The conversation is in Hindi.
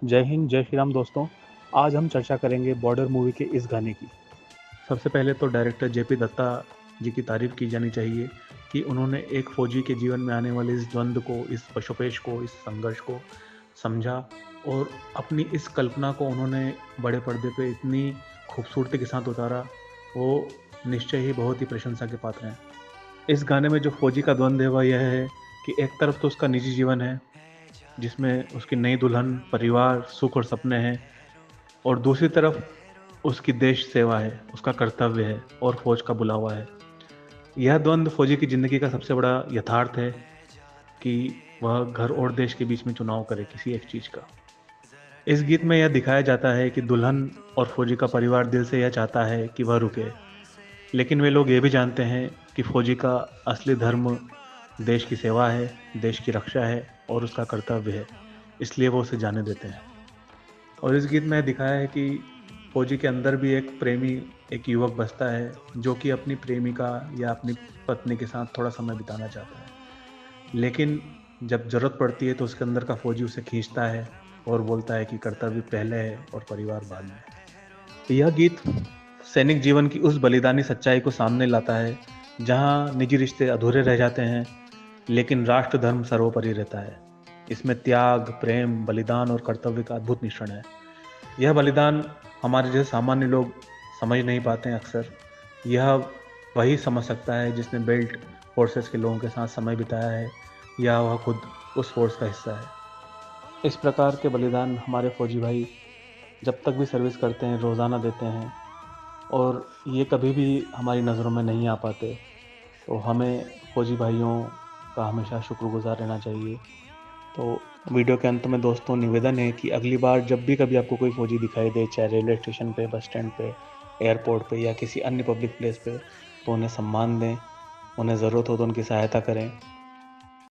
जय हिंद, जय श्री राम दोस्तों। आज हम चर्चा करेंगे बॉर्डर मूवी के इस गाने की। सबसे पहले तो डायरेक्टर जेपी दत्ता जी की तारीफ की जानी चाहिए कि उन्होंने एक फौजी के जीवन में आने वाले इस द्वंद्व को, इस पशुपेश को, इस संघर्ष को समझा और अपनी इस कल्पना को उन्होंने बड़े पर्दे पे इतनी खूबसूरती के साथ उतारा। वो निश्चय ही बहुत ही प्रशंसा के पात्र हैं। इस गाने में जो फौजी का द्वंद्व है वह यह है कि एक तरफ तो उसका निजी जीवन है जिसमें उसकी नई दुल्हन, परिवार, सुख और सपने हैं, और दूसरी तरफ उसकी देश सेवा है, उसका कर्तव्य है और फौज का बुलावा है। यह द्वंद्व फौजी की जिंदगी का सबसे बड़ा यथार्थ है कि वह घर और देश के बीच में चुनाव करे किसी एक चीज का। इस गीत में यह दिखाया जाता है कि दुल्हन और फौजी का परिवार दिल से यह चाहता है कि वह रुके, लेकिन वे लोग ये भी जानते हैं कि फौजी का असली धर्म देश की सेवा है, देश की रक्षा है और उसका कर्तव्य है, इसलिए वो उसे जाने देते हैं। और इस गीत में दिखाया है कि फौजी के अंदर भी एक प्रेमी, एक युवक बसता है जो कि अपनी प्रेमिका या अपनी पत्नी के साथ थोड़ा समय बिताना चाहता है, लेकिन जब जरूरत पड़ती है तो उसके अंदर का फौजी उसे खींचता है और बोलता है कि कर्तव्य पहले है और परिवार बाद में। तो यह गीत सैनिक जीवन की उस बलिदानी सच्चाई को सामने लाता है जहां निजी रिश्ते अधूरे रह जाते हैं लेकिन राष्ट्र धर्म सर्वोपरि रहता है। इसमें त्याग, प्रेम, बलिदान और कर्तव्य का अद्भुत मिश्रण है। यह बलिदान हमारे जैसे सामान्य लोग समझ नहीं पाते हैं अक्सर। यह वही समझ सकता है जिसने बेल्ट फोर्सेस के लोगों के साथ समय बिताया है या वह खुद उस फोर्स का हिस्सा है। इस प्रकार के बलिदान हमारे फौजी भाई जब तक भी सर्विस करते हैं रोज़ाना देते हैं, और ये कभी भी हमारी नज़रों में नहीं आ पाते। तो हमें फौजी भाइयों का हमेशा शुक्रगुजार रहना चाहिए। तो वीडियो के अंत में दोस्तों निवेदन है कि अगली बार जब भी कभी आपको कोई फौजी दिखाई दे, चाहे रेलवे स्टेशन पे, बस स्टैंड पे, एयरपोर्ट पे या किसी अन्य पब्लिक प्लेस पे, तो उन्हें सम्मान दें, उन्हें ज़रूरत हो तो उनकी सहायता करें।